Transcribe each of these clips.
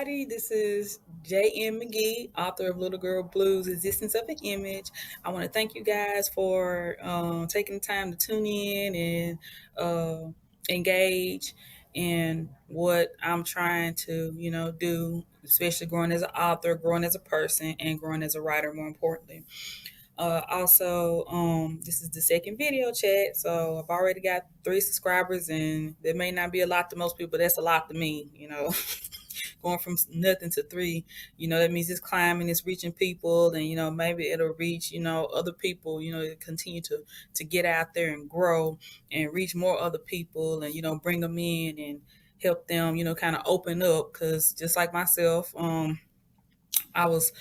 everybody. This is J.M. McGee, author of Little Girl Blues, Existence of an Image. I want to thank you guys for taking the time to tune in and engage in what I'm trying to, do, especially growing as an author, growing as a person, and growing as a writer, more importantly. This is the second video chat, so I've already got 3 subscribers, and that may not be a lot to most people, but that's a lot to me, going from nothing to 3, that means it's climbing, it's reaching people, and, maybe it'll reach, other people, continue to get out there and grow and reach more other people and, bring them in and help them, kind of open up. Because just like myself, I was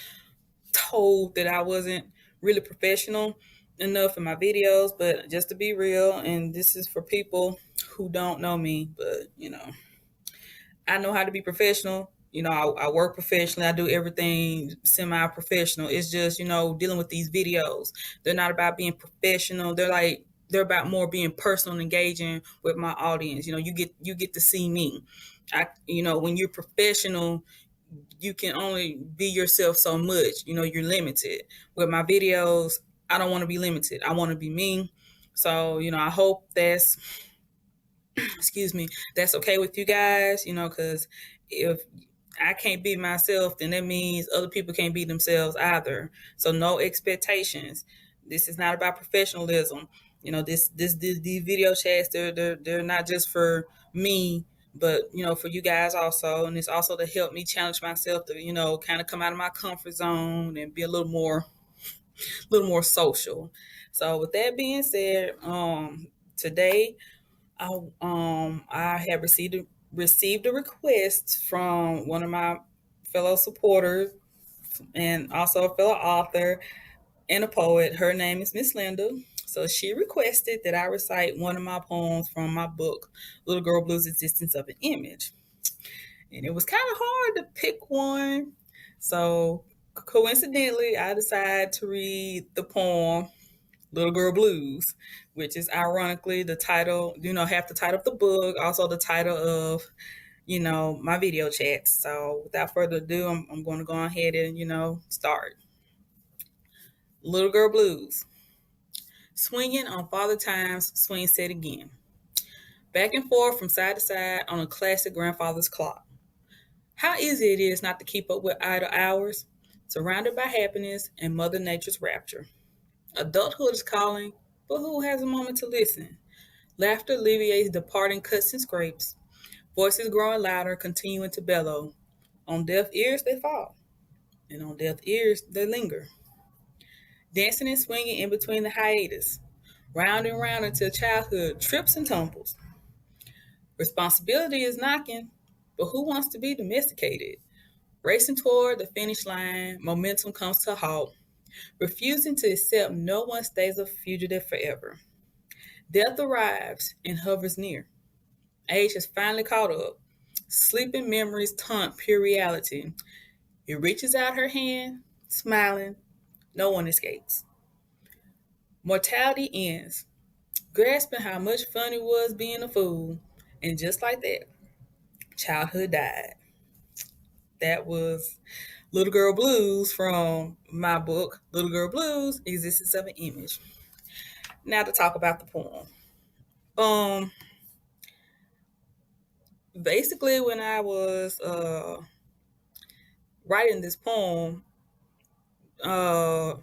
told that I wasn't really professional enough in my videos, but just to be real, and this is for people who don't know me, but I know how to be professional. I work professionally. I do everything semi-professional. It's just, dealing with these videos. They're not about being professional. They're about more being personal and engaging with my audience. You get to see me. When you're professional, you can only be yourself so much. You're limited. With my videos, I don't want to be limited. I want to be me. So, I hope that's excuse me, that's okay with you guys, because if I can't be myself, then that means other people can't be themselves either. So no expectations. This is not about professionalism. These video chats, they're not just for me, but for you guys also. And it's also to help me challenge myself to, kind of come out of my comfort zone and be a little more social. So with that being said, today I have received a request from one of my fellow supporters and also a fellow author and a poet. Her name is Miss Linda. So she requested that I recite one of my poems from my book, Little Girl Blues: Existence of an Image. And it was kind of hard to pick one. So coincidentally, I decided to read the poem Little Girl Blues, which is ironically the title, half the title of the book, also the title of, my video chats. So without further ado, I'm going to go ahead and, start. Little Girl Blues. Swinging on Father Time's swing set again. Back and forth from side to side on a classic grandfather's clock. How easy it is not to keep up with idle hours, surrounded by happiness and Mother Nature's rapture. Adulthood is calling, but who has a moment to listen? Laughter alleviates departing cuts and scrapes. Voices growing louder, continuing to bellow. On deaf ears they fall, and on deaf ears they linger. Dancing and swinging in between the hiatus, round and round until childhood trips and tumbles. Responsibility is knocking, but who wants to be domesticated? Racing toward the finish line, momentum comes to a halt, refusing to accept no one stays a fugitive forever. Death arrives and hovers near. Age has finally caught up. Sleeping memories taunt pure reality. It reaches out her hand, smiling. No one escapes. Mortality ends, grasping how much fun it was being a fool. And just like that, childhood died. That was Little Girl Blues from my book, Little Girl Blues: Existence of an Image. Now to talk about the poem. Basically, when I was writing this poem, as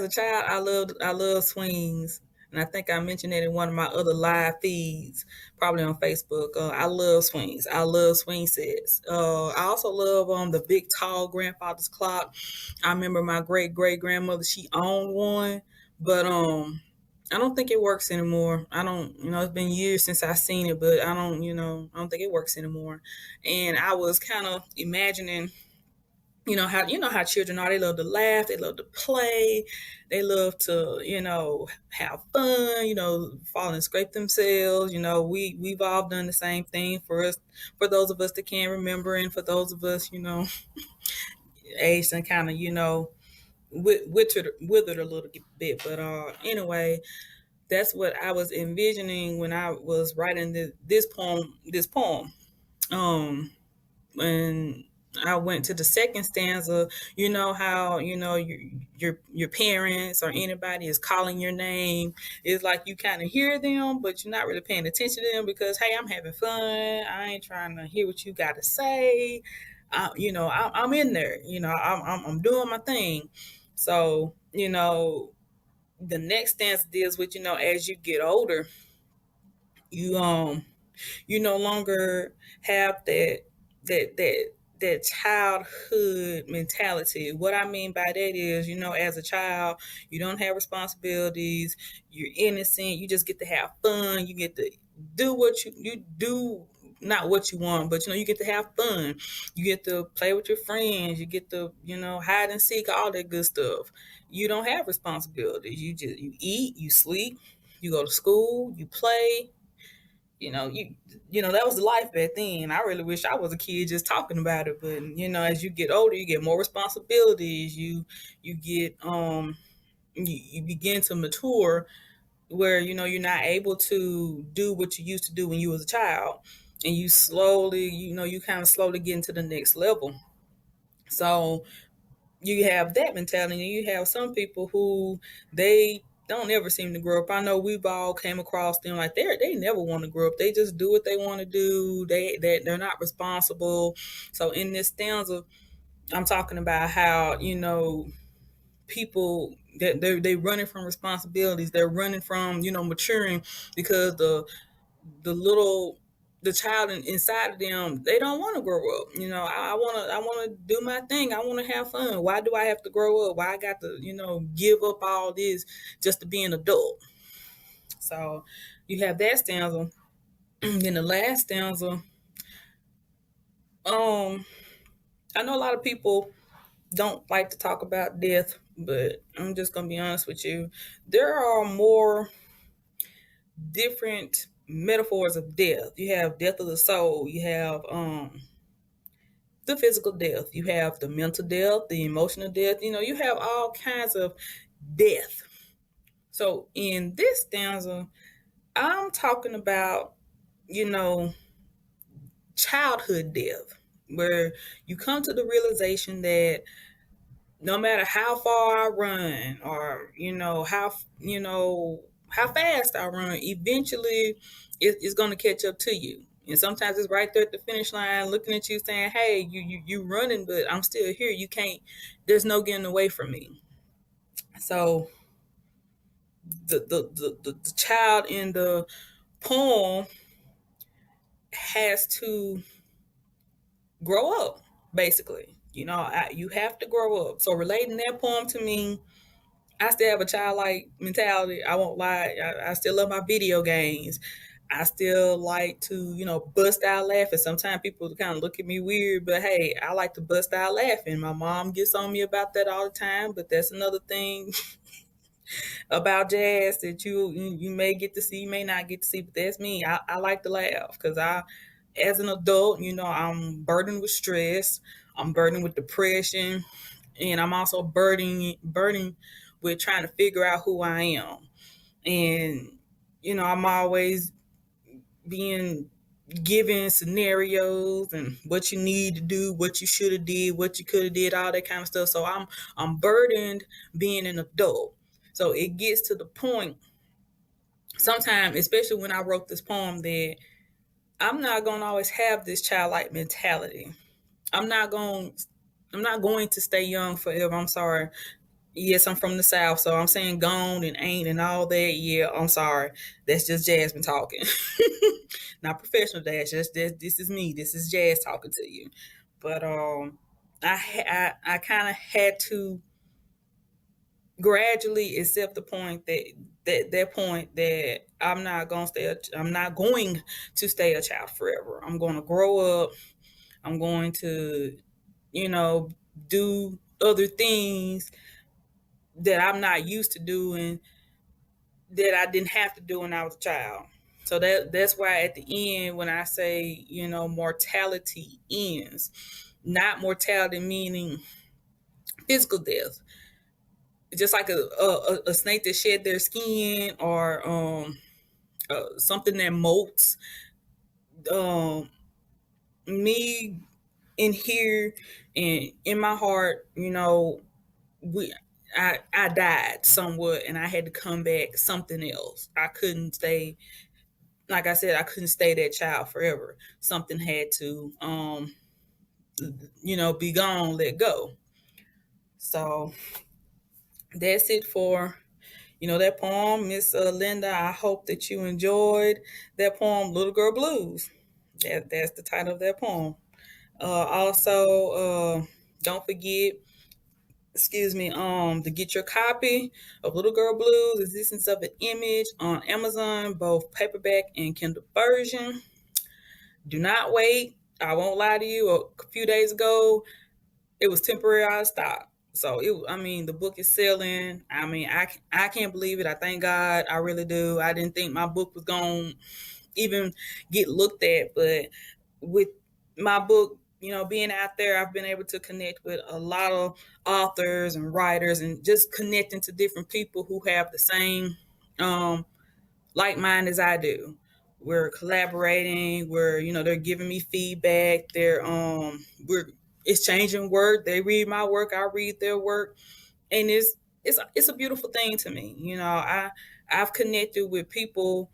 a child, I loved swings, and I think I mentioned that in one of my other live feeds, probably on Facebook. I love swings. I love swing sets. I also love the big tall grandfather's clock. I remember my great grandmother, she owned one, but I don't think it works anymore. I don't, it's been years since I've seen it, but I don't think it works anymore. And I was kind of imagining, how children are. They love to laugh, they love to play, they love to, have fun, fall and scrape themselves. We've all done the same thing for those of us that can remember, and for those of us, aged and kind of, withered a little bit. But anyway, that's what I was envisioning when I was writing this poem. when I went to the second stanza, you know how your parents or anybody is calling your name. It's like you kind of hear them, but you're not really paying attention to them because hey, I'm having fun. I ain't trying to hear what you got to say. I'm in there. I'm doing my thing. So the next stanza deals with as you get older, you you no longer have that childhood mentality. What I mean by that is, as a child, you don't have responsibilities, you're innocent, you just get to have fun, you get to do what you do, not what you want, but you get to have fun. You get to play with your friends, you get to, hide and seek, all that good stuff. You don't have responsibilities. You eat, you sleep, you go to school, you play, that was the life back then. I really wish I was a kid just talking about it, but as you get older, you get more responsibilities. You get you begin to mature where you're not able to do what you used to do when you was a child, and you slowly you kind of slowly get into the next level. So you have that mentality, and you have some people who they don't ever seem to grow up. I know we've all came across them like they never want to grow up. They just do what they want to do. They're not responsible. So in this stanza, I'm talking about how people that they running from responsibilities. They're running from maturing because the child inside of them, they don't want to grow up. I want to do my thing. I want to have fun. Why do I have to grow up? Why I got to give up all this just to be an adult? So you have that stanza. Then the last stanza, um I know a lot of people don't like to talk about death, but I'm just gonna be honest with you. There are more different metaphors of death. You have death of the soul. You have the physical death. You have the mental death, the emotional death. You have all kinds of death. So in this stanza, I'm talking about, you know, childhood death, where you come to the realization that no matter how far I run or, how fast I run, eventually it's going to catch up to you. And sometimes it's right there at the finish line looking at you saying, hey, you running, but I'm still here. You can't, there's no getting away from me. So the child in the poem has to grow up, basically. You have to grow up. So relating that poem to me, I still have a childlike mentality. I won't lie. I still love my video games. I still like to, bust out laughing. Sometimes people kind of look at me weird, but hey, I like to bust out laughing. My mom gets on me about that all the time, but that's another thing about jazz that you may get to see, you may not get to see, but that's me. I like to laugh because as an adult, I'm burdened with stress. I'm burdened with depression, and I'm also burdened with trying to figure out who I am. And I'm always being given scenarios and what you need to do, what you should have did, what you could have did, all that kind of stuff. So I'm burdened being an adult. So it gets to the point sometimes, especially when I wrote this poem, that I'm not going to always have this childlike mentality. I'm not going I'm not going to stay young forever. I'm sorry. Yes, I'm from the South, so I'm saying gone and ain't and all that. Yeah, I'm sorry. That's just Jasmine talking. Not professional Dash. This is me. This is Jazz talking to you. But I kind of had to gradually accept the point that point that I'm not going to stay a child forever. I'm going to grow up. I'm going to, you know, do other things that I'm not used to doing that I didn't have to do when I was a child. So that's why at the end when I say, mortality ends, not mortality meaning physical death. Just like a snake that shed their skin or something that molts. Me in here and in my heart, I died somewhat and I had to come back something else. I couldn't stay, like I said, I couldn't stay that child forever. Something had to be gone, let go. So that's it for that poem, Miss Linda. I hope that you enjoyed that poem, Little Girl Blues. That's the title of that poem. Also, don't forget, excuse me, to get your copy of Little Girl Blues, Existence of an Image on Amazon, both paperback and Kindle version. Do not wait. I won't lie to you. A few days ago, it was temporary out of stock. So the book is selling. I can't believe it. I thank God. I really do. I didn't think my book was going to even get looked at, but with my book, being out there, I've been able to connect with a lot of authors and writers and just connecting to different people who have the same like mind as I do. We're collaborating. They're giving me feedback. We're exchanging work. They read my work. I read their work, and it's a beautiful thing to me. I've connected with people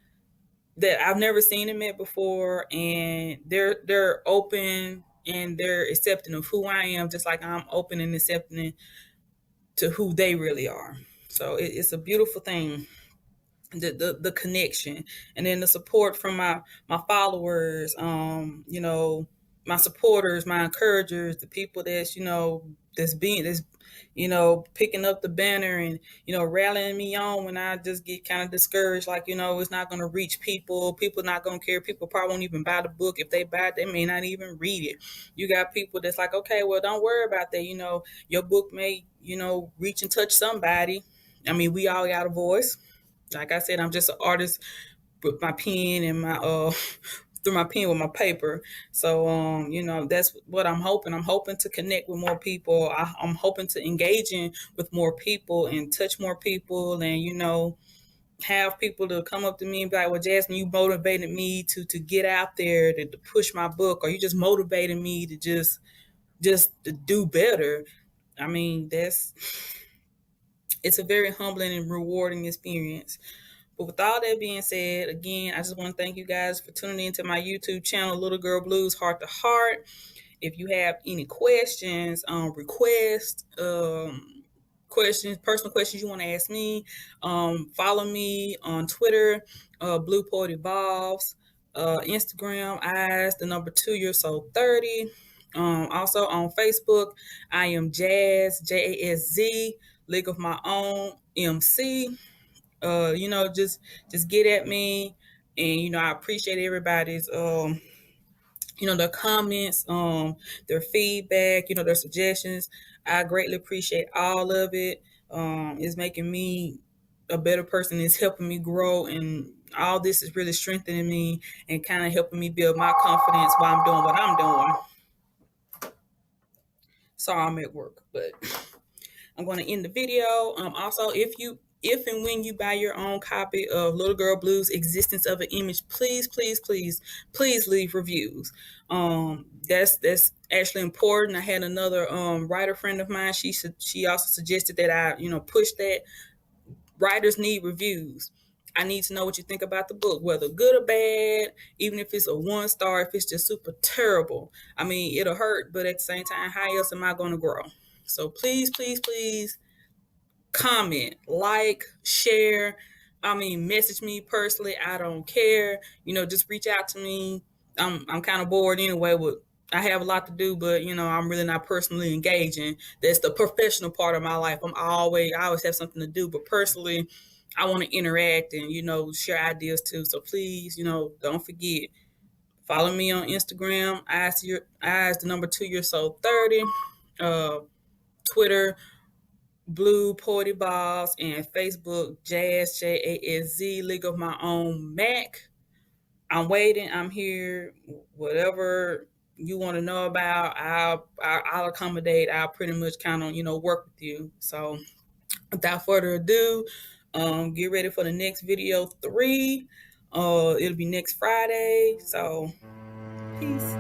that I've never seen and met before, and they're open and they're accepting of who I am, just like I'm open and accepting to who they really are. So it's a beautiful thing, the connection, and then the support from my followers, my supporters, my encouragers, the people that's picking up the banner and rallying me on when I just get kind of discouraged, like it's not going to reach people not going to care, people probably won't even buy the book. If they buy it, they may not even read it. You got people that's like, okay, well, don't worry about that. Your book may reach and touch somebody. We all got a voice. Like I said, I'm just an artist with my pen and my through my pen with my paper. So that's what I'm hoping. I'm hoping to connect with more people. I'm hoping to engage in with more people and touch more people, and have people to come up to me and be like, well, Jasmine, you motivated me to get out there to push my book, or you just motivated me to just to do better. That's it's a very humbling and rewarding experience. But with all that being said, again, I just want to thank you guys for tuning into my YouTube channel, Little Girl Blues Heart to Heart. If you have any questions, requests, questions, personal questions you want to ask me, follow me on Twitter, Blue Poet Evolves, Instagram, eyes, the number 2, you're so 30. Also on Facebook, I am Jazz, JASZ, League of My Own, MC. Just get at me, and I appreciate everybody's their comments, their feedback, their suggestions. I greatly appreciate all of it. It's making me a better person. It's helping me grow, and all this is really strengthening me and kind of helping me build my confidence while I'm doing what I'm doing. Sorry, I'm at work, but I'm going to end the video. Also, if and when you buy your own copy of Little Girl Blues, Existence of an Image, please, please, please, please leave reviews. That's actually important. I had another writer friend of mine. She also suggested that I push that. Writers need reviews. I need to know what you think about the book, whether good or bad, even if it's a 1 star, if it's just super terrible. It'll hurt, but at the same time, how else am I going to grow? So please, please, please comment, like, share. Message me personally. I don't care. Just reach out to me. I'm kind of bored anyway. I have a lot to do, but I'm really not personally engaging. That's the professional part of my life. I always have something to do, but personally, I want to interact and share ideas too. So please, don't forget. Follow me on Instagram, eyes the number 2, you're so 30. Twitter, Blue Poety Balls, and Facebook, Jazz, JASZ, League of My Own, Mac. I'm waiting. I'm here. Whatever you want to know about, I'll accommodate. I'll pretty much kind of work with you. So without further ado, get ready for the next video 3. It'll be next Friday. So peace.